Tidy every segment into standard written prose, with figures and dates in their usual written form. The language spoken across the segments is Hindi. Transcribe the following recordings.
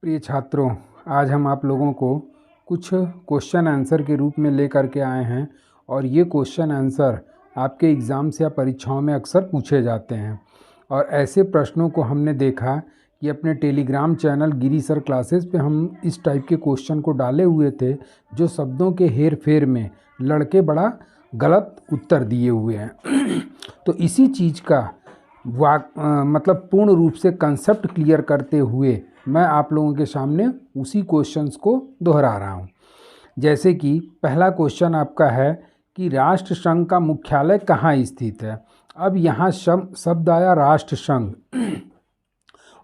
प्रिय छात्रों, आज हम आप लोगों को कुछ क्वेश्चन आंसर के रूप में लेकर के आए हैं और ये क्वेश्चन आंसर आपके एग्ज़ाम्स या परीक्षाओं में अक्सर पूछे जाते हैं। और ऐसे प्रश्नों को हमने देखा कि अपने टेलीग्राम चैनल गिरी सर क्लासेस पे हम इस टाइप के क्वेश्चन को डाले हुए थे, जो शब्दों के हेर फेर में लड़के बड़ा गलत उत्तर दिए हुए हैं। तो इसी चीज़ का मतलब पूर्ण रूप से कंसेप्ट क्लियर करते हुए मैं आप लोगों के सामने उसी क्वेश्चंस को दोहरा रहा हूँ। जैसे कि पहला क्वेश्चन आपका है कि राष्ट्रसंघ का मुख्यालय कहाँ स्थित है। अब यहाँ शब्द आया राष्ट्रसंघ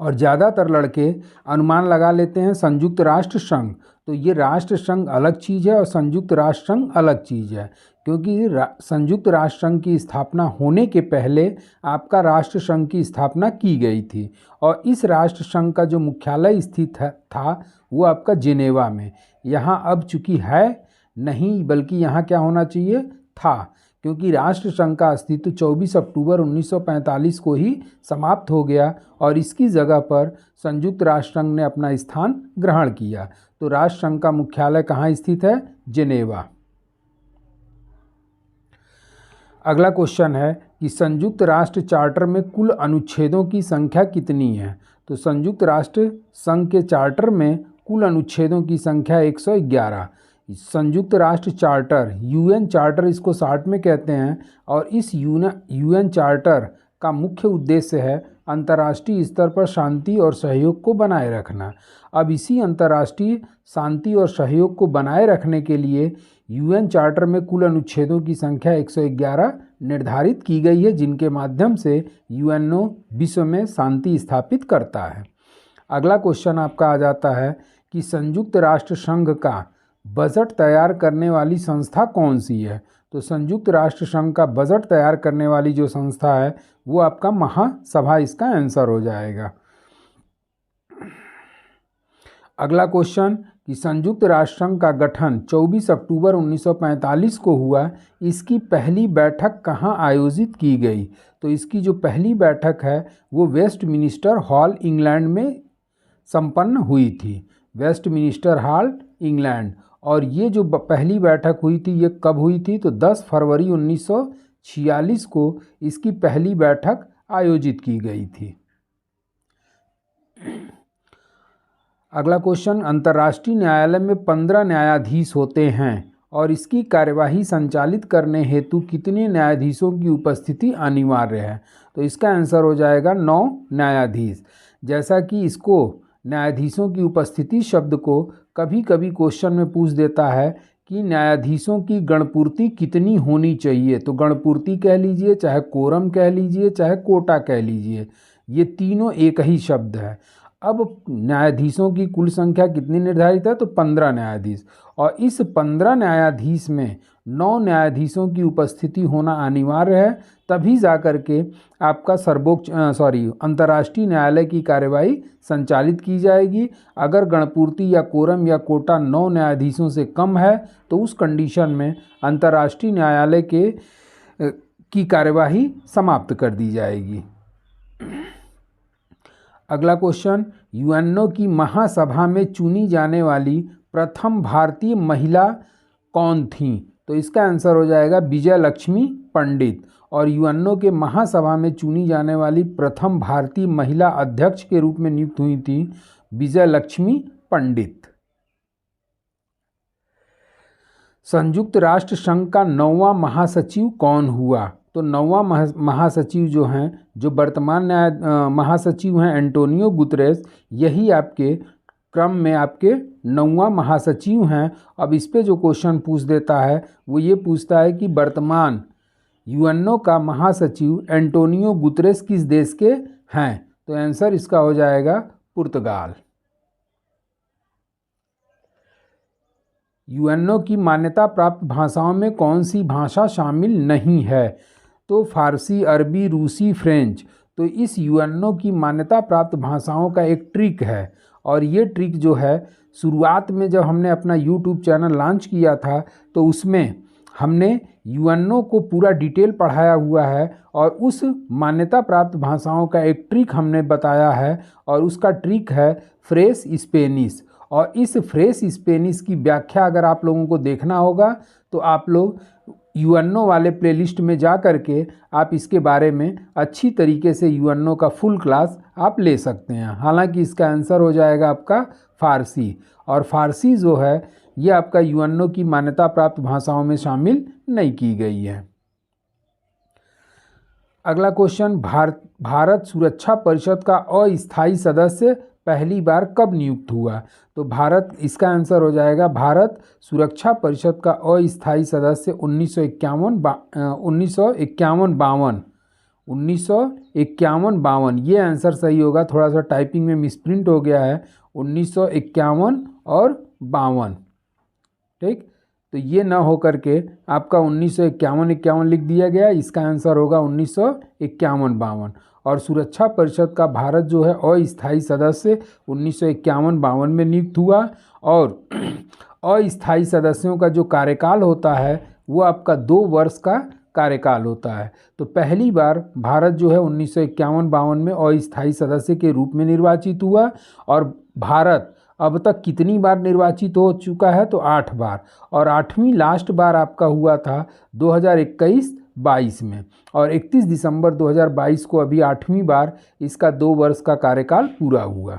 और ज़्यादातर लड़के अनुमान लगा लेते हैं संयुक्त राष्ट्र संघ। तो ये राष्ट्र संघ अलग चीज़ है और संयुक्त राष्ट्र संघ अलग चीज़ है, क्योंकि संयुक्त राष्ट्र संघ की स्थापना होने के पहले आपका राष्ट्र संघ की स्थापना की गई थी और इस राष्ट्र संघ का जो मुख्यालय स्थित था वो आपका जिनेवा में। यहाँ अब चूँकि है नहीं, बल्कि यहाँ क्या होना चाहिए था, क्योंकि राष्ट्र संघ का अस्तित्व 24 अक्टूबर 1945 को ही समाप्त हो गया और इसकी जगह पर संयुक्त राष्ट्र संघ ने अपना स्थान ग्रहण किया। तो राष्ट्र संघ का मुख्यालय कहाँ स्थित है? जिनेवा। अगला क्वेश्चन है कि संयुक्त राष्ट्र चार्टर में कुल अनुच्छेदों की संख्या कितनी है। तो संयुक्त राष्ट्र संघ के चार्टर में कुल अनुच्छेदों की संख्या 111। संयुक्त राष्ट्र चार्टर, यूएन चार्टर इसको शॉर्ट में कहते हैं, और इस यूएन चार्टर का मुख्य उद्देश्य है अंतर्राष्ट्रीय स्तर पर शांति और सहयोग को बनाए रखना। अब इसी अंतर्राष्ट्रीय शांति और सहयोग को बनाए रखने के लिए यूएन चार्टर में कुल अनुच्छेदों की संख्या 111 निर्धारित की गई है, जिनके माध्यम से यूएनओ विश्व में शांति स्थापित करता है। अगला क्वेश्चन आपका आ जाता है कि संयुक्त राष्ट्र संघ का बजट तैयार करने वाली संस्था कौन सी है। तो संयुक्त राष्ट्र संघ का बजट तैयार करने वाली जो संस्था है वो आपका महासभा इसका आंसर हो जाएगा। अगला क्वेश्चन कि संयुक्त राष्ट्र संघ का गठन 24 अक्टूबर 1945 को हुआ, इसकी पहली बैठक कहाँ आयोजित की गई। तो इसकी जो पहली बैठक है वो वेस्टमिनिस्टर हॉल इंग्लैंड में संपन्न हुई थी। Westminster hall England. और ये जो पहली बैठक हुई थी ये कब हुई थी? तो 10 फरवरी 1946 को इसकी पहली बैठक आयोजित की गई थी। अगला क्वेश्चन, अंतर्राष्ट्रीय न्यायालय में 15 न्यायाधीश होते हैं और इसकी कार्यवाही संचालित करने हेतु कितने न्यायाधीशों की उपस्थिति अनिवार्य है। तो इसका आंसर हो जाएगा 9 न्यायाधीश। जैसा कि इसको न्यायाधीशों की उपस्थिति शब्द को कभी कभी क्वेश्चन में पूछ देता है कि न्यायाधीशों की गणपूर्ति कितनी होनी चाहिए। तो गणपूर्ति कह लीजिए, चाहे कोरम कह लीजिए, चाहे कोटा कह लीजिए, ये तीनों एक ही शब्द है। अब न्यायाधीशों की कुल संख्या कितनी निर्धारित है? तो 15 न्यायाधीश, और इस 15 न्यायाधीश में 9 न्यायाधीशों की उपस्थिति होना अनिवार्य है, तभी जाकर के आपका अंतर्राष्ट्रीय न्यायालय की कार्यवाही संचालित की जाएगी। अगर गणपूर्ति या कोरम या कोटा 9 न्यायाधीशों से कम है तो उस कंडीशन में अंतर्राष्ट्रीय न्यायालय की कार्यवाही समाप्त कर दी जाएगी। अगला क्वेश्चन, यूएनओ की महासभा में चुनी जाने वाली प्रथम भारतीय महिला कौन थी। तो इसका आंसर हो जाएगा विजय लक्ष्मी पंडित। और यूएनओ के महासभा में चुनी जाने वाली प्रथम भारतीय महिला अध्यक्ष के रूप में नियुक्त हुई थी विजय लक्ष्मी पंडित। संयुक्त राष्ट्र संघ का 9वां महासचिव कौन हुआ। तो 9वां महासचिव जो हैं, जो वर्तमान महासचिव हैं एंटोनियो गुतरेस, यही आपके क्रम में आपके 9वां महासचिव हैं। अब इस पे जो क्वेश्चन पूछ देता है वो ये पूछता है कि वर्तमान यूएनओ का महासचिव एंटोनियो गुतरेस किस देश के हैं। तो आंसर इसका हो जाएगा पुर्तगाल। यूएनओ की मान्यता प्राप्त भाषाओं में कौन सी भाषा शामिल नहीं है। तो फारसी, अरबी, रूसी, फ्रेंच। तो इस यूएनओ की मान्यता प्राप्त भाषाओं का एक ट्रिक है, और ये ट्रिक जो है शुरुआत में जब हमने अपना यूट्यूब चैनल लॉन्च किया था तो उसमें हमने यूएनओ को पूरा डिटेल पढ़ाया हुआ है और उस मान्यता प्राप्त भाषाओं का एक ट्रिक हमने बताया है और उसका ट्रिक है फ्रेश स्पेनिश। और इस फ्रेश स्पेनिश की व्याख्या अगर आप लोगों को देखना होगा तो आप लोग यूएनओ वाले प्लेलिस्ट में जा कर के आप इसके बारे में अच्छी तरीके से यूएनओ का फुल क्लास आप ले सकते हैं। हालांकि इसका आंसर हो जाएगा आपका फारसी, और फारसी जो है ये आपका यूएनओ की मान्यता प्राप्त भाषाओं में शामिल नहीं की गई है। अगला क्वेश्चन, भारत सुरक्षा परिषद का अस्थायी सदस्य पहली बार कब नियुक्त हुआ? तो भारत, इसका आंसर हो जाएगा भारत सुरक्षा परिषद का अस्थायी सदस्य 1951-52 ये आंसर सही होगा। थोड़ा सा टाइपिंग में मिसप्रिंट हो गया है, 1951 और 52, ठीक। तो ये ना हो करके आपका 1951 लिख दिया गया, इसका आंसर होगा 1951-52। और सुरक्षा परिषद का भारत जो है अस्थायी सदस्य 1951-52 में नियुक्त हुआ। और अस्थायी सदस्यों का जो कार्यकाल होता है वो आपका 2 वर्ष का कार्यकाल होता है। तो पहली बार भारत जो है 1951-52 में अस्थायी सदस्य के रूप में निर्वाचित हुआ। और भारत अब तक कितनी बार निर्वाचित हो चुका है? तो 8 बार, और 8वीं लास्ट बार आपका हुआ था 2021-22 में, और 31 दिसंबर 2022 को अभी 8वीं बार इसका 2 वर्ष का कार्यकाल पूरा हुआ।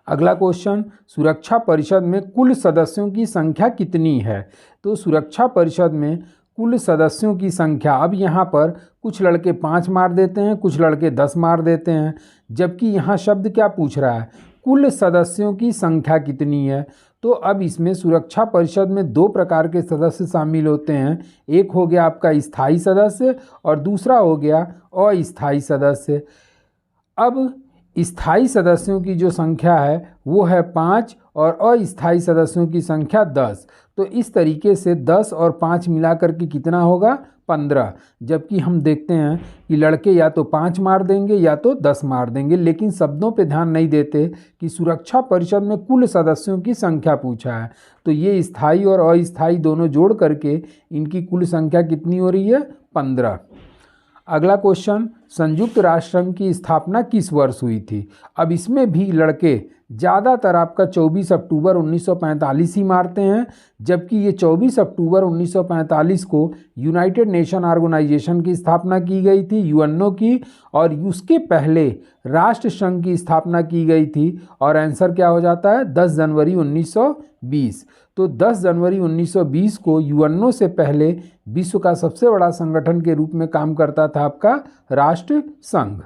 अगला क्वेश्चन, सुरक्षा परिषद में कुल सदस्यों की संख्या कितनी है? तो सुरक्षा परिषद में कुल सदस्यों की संख्या, अब यहाँ पर कुछ लड़के 5 मार देते हैं, कुछ लड़के 10 मार देते हैं, जबकि यहाँ शब्द क्या पूछ रहा है? कुल सदस्यों की संख्या कितनी है। तो अब इसमें सुरक्षा परिषद में 2 प्रकार के सदस्य शामिल होते हैं, एक हो गया आपका स्थायी सदस्य और दूसरा हो गया अस्थायी सदस्य। अब स्थायी सदस्यों की जो संख्या है वो है 5 और अस्थायी सदस्यों की संख्या 10। तो इस तरीके से 10 और 5 मिलाकर के कितना होगा? 15। जबकि हम देखते हैं कि लड़के या तो 5 मार देंगे या तो 10 मार देंगे, लेकिन शब्दों पे ध्यान नहीं देते कि सुरक्षा परिषद में कुल सदस्यों की संख्या पूछा है। तो ये स्थायी और अस्थायी दोनों जोड़ करके इनकी कुल संख्या कितनी हो रही है? 15। अगला क्वेश्चन, संयुक्त राष्ट्र संघ की स्थापना किस वर्ष हुई थी? अब इसमें भी लड़के ज़्यादातर आपका 24 अक्टूबर 1945 ही मारते हैं, जबकि ये 24 अक्टूबर 1945 को यूनाइटेड नेशन ऑर्गेनाइजेशन की स्थापना की गई थी, यूएनओ की, और उसके पहले राष्ट्र संघ की स्थापना की गई थी। और आंसर क्या हो जाता है? 10 जनवरी 1920। तो 10 जनवरी 1920 को यूएनओ से पहले विश्व का सबसे बड़ा संगठन के रूप में काम करता था आपका राष्ट्र संघ।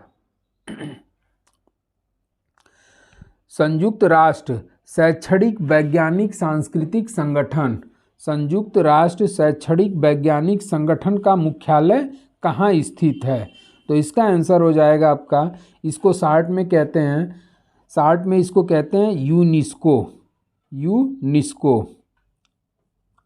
संयुक्त राष्ट्र शैक्षणिक वैज्ञानिक सांस्कृतिक संगठन, संयुक्त राष्ट्र शैक्षणिक वैज्ञानिक संगठन का मुख्यालय कहाँ स्थित है? तो इसका आंसर हो जाएगा आपका, इसको शार्ट में कहते हैं, शार्ट में इसको कहते हैं यूनेस्को, यूनेस्को।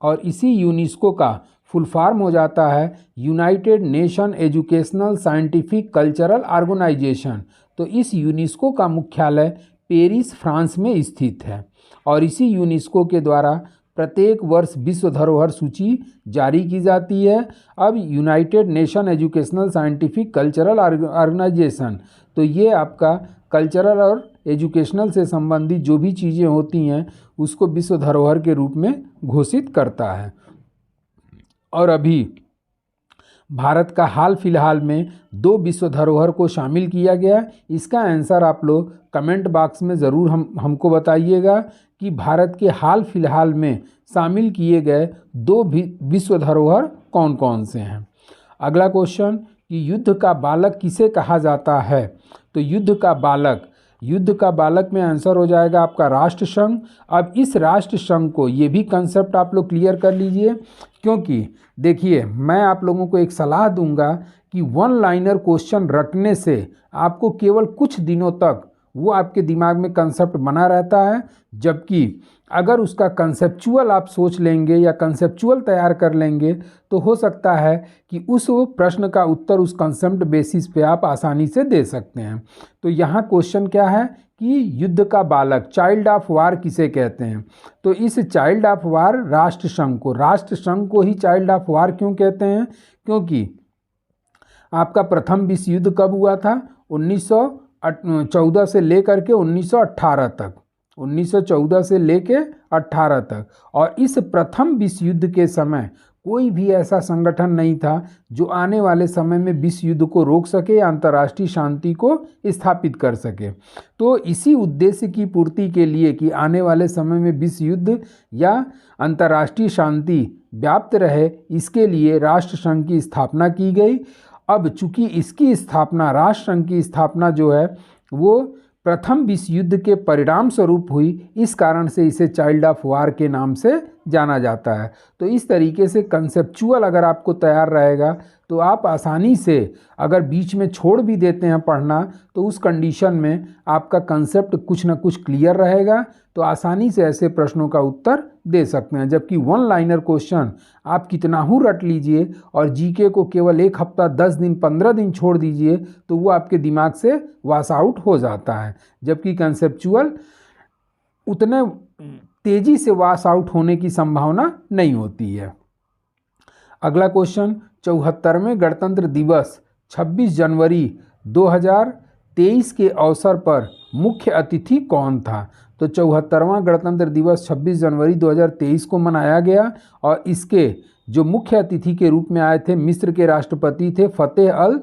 और इसी यूनेस्को का फुल फॉर्म हो जाता है united nation educational scientific cultural organisation. तो इस यूनेस्को का मुख्यालय पेरिस, फ्रांस में स्थित है। और इसी यूनेस्को के द्वारा प्रत्येक वर्ष विश्व धरोहर सूची जारी की जाती है। अब united nation educational scientific cultural organisation, तो ये आपका कल्चरल और एजुकेशनल से संबंधित जो भी चीज़ें होती हैं उसको विश्व धरोहर के रूप में घोषित करता है। और अभी भारत का हाल फिलहाल में 2 विश्व धरोहर को शामिल किया गया। इसका आंसर आप लोग कमेंट बॉक्स में ज़रूर हमको बताइएगा कि भारत के हाल फिलहाल में शामिल किए गए 2 विश्व धरोहर कौन कौन से हैं। अगला क्वेश्चन, कि युद्ध का बालक किसे कहा जाता है? तो युद्ध का बालक में आंसर हो जाएगा आपका राष्ट्र संघ। अब इस राष्ट्र संघ को, ये भी कंसेप्ट आप लोग क्लियर कर लीजिए, क्योंकि देखिए मैं आप लोगों को एक सलाह दूंगा कि 1 लाइनर क्वेश्चन रटने से आपको केवल कुछ दिनों तक वो आपके दिमाग में कंसेप्ट बना रहता है, जबकि अगर उसका कंसेप्चुअल आप सोच लेंगे या कंसेप्चुअल तैयार कर लेंगे तो हो सकता है कि उस प्रश्न का उत्तर उस कंसेप्ट बेसिस पे आप आसानी से दे सकते हैं। तो यहाँ क्वेश्चन क्या है कि युद्ध का बालक, चाइल्ड ऑफ वार किसे कहते हैं? तो इस चाइल्ड ऑफ वार राष्ट्रसंघ को ही चाइल्ड ऑफ वार क्यों कहते हैं? क्योंकि आपका प्रथम विश्व युद्ध कब हुआ था? 1914 से लेकर के 1918 तक, 1914 से लेके 18 तक। और इस प्रथम विश्व युद्ध के समय कोई भी ऐसा संगठन नहीं था जो आने वाले समय में विश्व युद्ध को रोक सके या अंतर्राष्ट्रीय शांति को स्थापित कर सके। तो इसी उद्देश्य की पूर्ति के लिए कि आने वाले समय में विश्व युद्ध या अंतर्राष्ट्रीय शांति व्याप्त रहे, इसके लिए राष्ट्रसंघ की स्थापना की गई। अब चूंकि इसकी स्थापना, राष्ट्रसंघ की स्थापना जो है वो प्रथम विश्व युद्ध के परिणाम स्वरूप हुई, इस कारण से इसे चाइल्ड ऑफ वार के नाम से जाना जाता है। तो इस तरीके से कंसेप्चुअल अगर आपको तैयार रहेगा तो आप आसानी से, अगर बीच में छोड़ भी देते हैं पढ़ना, तो उस कंडीशन में आपका कंसेप्ट कुछ ना कुछ क्लियर रहेगा, तो आसानी से ऐसे प्रश्नों का उत्तर दे सकते हैं। जबकि वन लाइनर क्वेश्चन आप कितना ही रट लीजिए और जीके को केवल 1 हफ्ता, 10 दिन, 15 दिन छोड़ दीजिए तो वो आपके दिमाग से वॉश आउट हो जाता है। जबकि कंसेप्चुअल उतने तेजी से वॉश आउट होने की संभावना नहीं होती है। अगला क्वेश्चन, 74वें गणतंत्र दिवस 26 जनवरी 2023 के अवसर पर मुख्य अतिथि कौन था? तो 74वां गणतंत्र दिवस 26 जनवरी 2023 को मनाया गया और इसके जो मुख्य अतिथि के रूप में आए थे मिस्र के राष्ट्रपति थे फतेह अल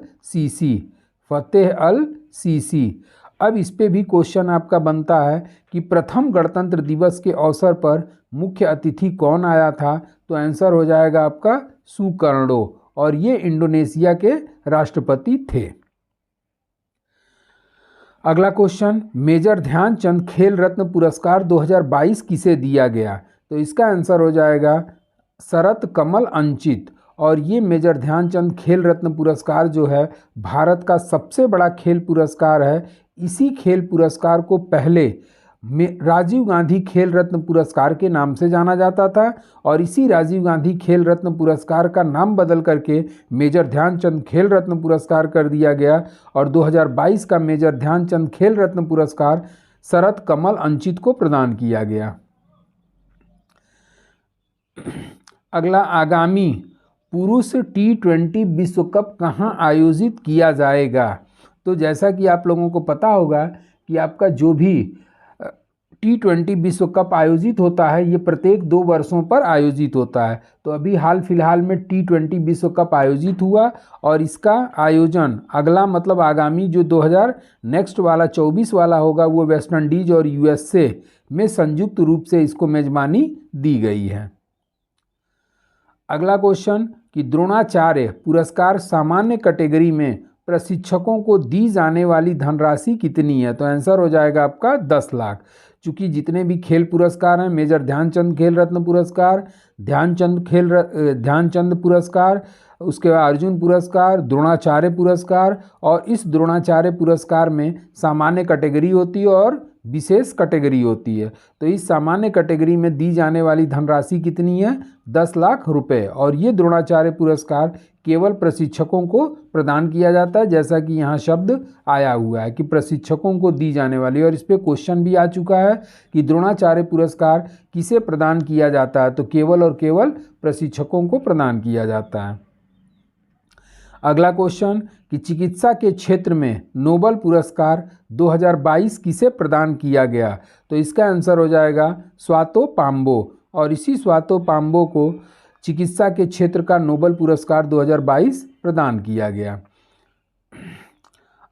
सीसी। अब इस पे भी क्वेश्चन आपका बनता है कि प्रथम गणतंत्र दिवस के अवसर पर मुख्य अतिथि कौन आया था? तो आंसर हो जाएगा आपका सुकर्णो, और ये इंडोनेशिया के राष्ट्रपति थे। अगला क्वेश्चन, मेजर ध्यानचंद खेल रत्न पुरस्कार 2022 किसे दिया गया? तो इसका आंसर हो जाएगा शरत कमल अंचित। और ये मेजर ध्यानचंद खेल रत्न पुरस्कार जो है भारत का सबसे बड़ा खेल पुरस्कार है। इसी खेल पुरस्कार को पहले राजीव गांधी खेल रत्न पुरस्कार के नाम से जाना जाता था और इसी राजीव गांधी खेल रत्न पुरस्कार का नाम बदल करके मेजर ध्यानचंद खेल रत्न पुरस्कार कर दिया गया और 2022 का मेजर ध्यानचंद खेल रत्न पुरस्कार शरत कमल अंचित को प्रदान किया गया। अगला, आगामी पुरुष T20 विश्व कप कहाँ आयोजित किया जाएगा? तो जैसा कि आप लोगों को पता होगा कि आपका जो भी T20 विश्व कप आयोजित होता है ये प्रत्येक 2 वर्षों पर आयोजित होता है। तो अभी हाल फिलहाल में T20 विश्व कप आयोजित हुआ और इसका आयोजन अगला, मतलब आगामी जो 2000 नेक्स्ट वाला 24 वाला होगा वो वेस्ट इंडीज और USA में संयुक्त रूप से इसको मेजबानी दी गई है। अगला क्वेश्चन कि द्रोणाचार्य पुरस्कार सामान्य कैटेगरी में प्रशिक्षकों को दी जाने वाली धनराशि कितनी है? तो आंसर हो जाएगा आपका 10 लाख। चूँकि जितने भी खेल पुरस्कार हैं, मेजर ध्यानचंद खेल रत्न पुरस्कार, ध्यानचंद पुरस्कार, उसके बाद अर्जुन पुरस्कार, द्रोणाचार्य पुरस्कार, और इस द्रोणाचार्य पुरस्कार में सामान्य कैटेगरी होती है और विशेष कैटेगरी होती है। तो इस सामान्य कैटेगरी में दी जाने वाली धनराशि कितनी है? 10 लाख रुपए। और ये द्रोणाचार्य पुरस्कार केवल प्रशिक्षकों को प्रदान किया जाता है, जैसा कि यहाँ शब्द आया हुआ है कि प्रशिक्षकों को दी जाने वाली। और इस पर क्वेश्चन भी आ चुका है कि द्रोणाचार्य पुरस्कार किसे प्रदान किया जाता है? तो केवल और केवल प्रशिक्षकों को प्रदान किया जाता है। अगला क्वेश्चन कि चिकित्सा के क्षेत्र में नोबेल पुरस्कार 2022 किसे प्रदान किया गया? तो इसका आंसर हो जाएगा स्वातो पाम्बो। और इसी स्वातो पाम्बो को चिकित्सा के क्षेत्र का नोबेल पुरस्कार 2022 प्रदान किया गया।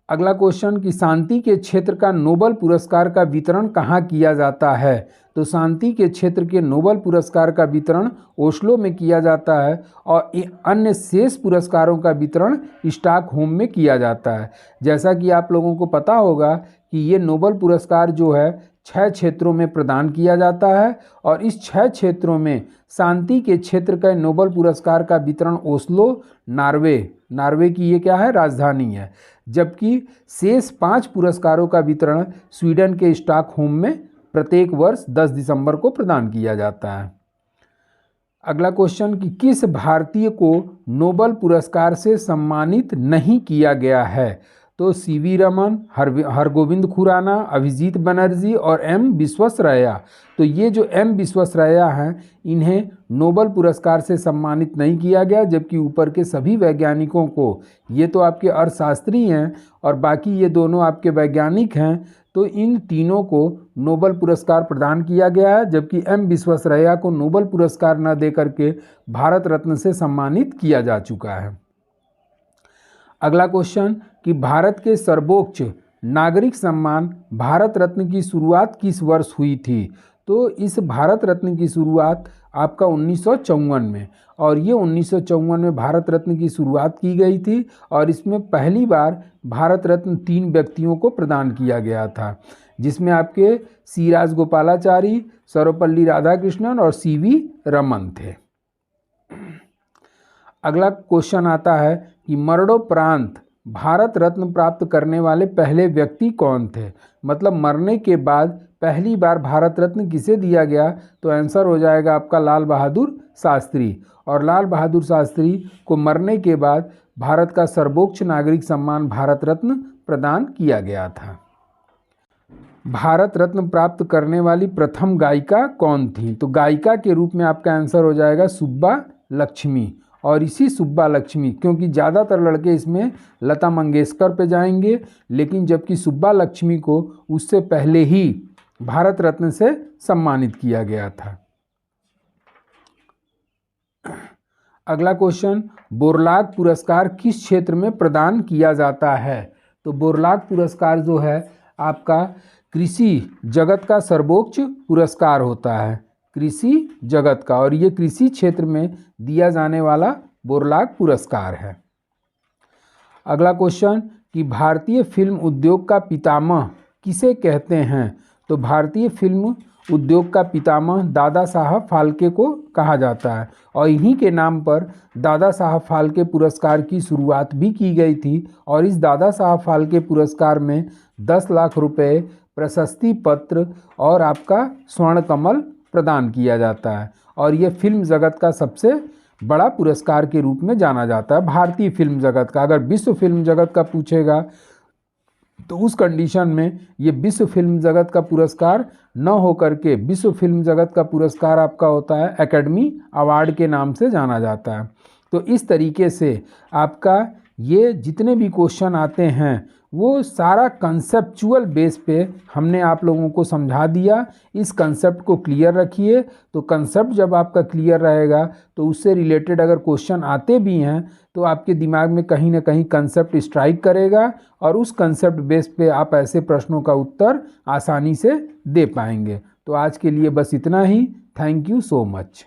अगला क्वेश्चन कि शांति के क्षेत्र का नोबेल पुरस्कार का वितरण कहाँ किया जाता है? तो शांति के क्षेत्र के नोबेल पुरस्कार का वितरण ओस्लो में किया जाता है और अन्य शेष पुरस्कारों का वितरण स्टॉकहोम में किया जाता है। जैसा कि आप लोगों को पता होगा कि ये नोबेल पुरस्कार जो है 6 क्षेत्रों में प्रदान किया जाता है और इस 6 क्षेत्रों में शांति के क्षेत्र का नोबेल पुरस्कार का वितरण ओस्लो, नार्वे की ये क्या है? राजधानी है। जबकि शेष 5 पुरस्कारों का वितरण स्वीडन के स्टॉकहोम में प्रत्येक वर्ष 10 दिसंबर को प्रदान किया जाता है। अगला क्वेश्चन कि किस भारतीय को नोबेल पुरस्कार से सम्मानित नहीं किया गया है? तो सीवी रमन, हरगोविंद खुराना, अभिजीत बनर्जी और एम विश्वेश्वरैया। तो ये जो एम विश्वेश्वरैया हैं इन्हें नोबेल पुरस्कार से सम्मानित नहीं किया गया, जबकि ऊपर के सभी वैज्ञानिकों को, ये तो आपके अर्थशास्त्री हैं और बाकी ये दोनों आपके वैज्ञानिक हैं, तो इन तीनों को नोबेल पुरस्कार प्रदान किया गया है, जबकि एम विश्वेश्वरैया को नोबेल पुरस्कार न देकर के भारत रत्न से सम्मानित किया जा चुका है। अगला क्वेश्चन कि भारत के सर्वोच्च नागरिक सम्मान भारत रत्न की शुरुआत किस वर्ष हुई थी? तो इस भारत रत्न की शुरुआत आपका 1954 में, और ये 1954 में भारत रत्न की शुरुआत की गई थी और इसमें पहली बार भारत रत्न 3 व्यक्तियों को प्रदान किया गया था, जिसमें आपके सी राजगोपालाचारी, सर्वपल्ली राधाकृष्णन और सीवी रमन थे। अगला क्वेश्चन आता है कि मरणोपरांत भारत रत्न प्राप्त करने वाले पहले व्यक्ति कौन थे? मतलब मरने के बाद पहली बार भारत रत्न किसे दिया गया? तो आंसर हो जाएगा आपका लाल बहादुर शास्त्री। और लाल बहादुर शास्त्री को मरने के बाद भारत का सर्वोच्च नागरिक सम्मान भारत रत्न प्रदान किया गया था। भारत रत्न प्राप्त करने वाली प्रथम गायिका कौन थी? तो गायिका के रूप में आपका आंसर हो जाएगा सुब्बा लक्ष्मी। और इसी सुब्बा लक्ष्मी, क्योंकि ज़्यादातर लड़के इसमें लता मंगेशकर पे जाएंगे, लेकिन जबकि सुब्बा लक्ष्मी को उससे पहले ही भारत रत्न से सम्मानित किया गया था। अगला क्वेश्चन, बोरलाग पुरस्कार किस क्षेत्र में प्रदान किया जाता है? तो बोरलाग पुरस्कार जो है आपका कृषि जगत का सर्वोच्च पुरस्कार होता है, कृषि जगत का, और ये कृषि क्षेत्र में दिया जाने वाला बोरलाग पुरस्कार है। अगला क्वेश्चन कि भारतीय फिल्म उद्योग का पितामह किसे कहते हैं? तो भारतीय फिल्म उद्योग का पितामह दादा साहब फाल्के को कहा जाता है, और इन्हीं के नाम पर दादा साहब फाल्के पुरस्कार की शुरुआत भी की गई थी। और इस दादा साहब फाल्के पुरस्कार में 10 लाख रुपए, प्रशस्ति पत्र और आपका स्वर्ण कमल प्रदान किया जाता है, और ये फिल्म जगत का सबसे बड़ा पुरस्कार के रूप में जाना जाता है भारतीय फिल्म जगत का। अगर विश्व फिल्म जगत का पूछेगा तो उस कंडीशन में ये विश्व फिल्म जगत का पुरस्कार न होकर के विश्व फिल्म जगत का पुरस्कार आपका होता है एकेडमी अवार्ड के नाम से जाना जाता है। तो इस तरीके से आपका ये जितने भी क्वेश्चन आते हैं वो सारा कंसेप्चुअल बेस पे हमने आप लोगों को समझा दिया। इस कंसेप्ट को क्लियर रखिए, तो कंसेप्ट जब आपका क्लियर रहेगा तो उससे रिलेटेड अगर क्वेश्चन आते भी हैं तो आपके दिमाग में कहीं ना कहीं कंसेप्ट स्ट्राइक करेगा, और उस कंसेप्ट बेस पे आप ऐसे प्रश्नों का उत्तर आसानी से दे पाएंगे। तो आज के लिए बस इतना ही। Thank you so much.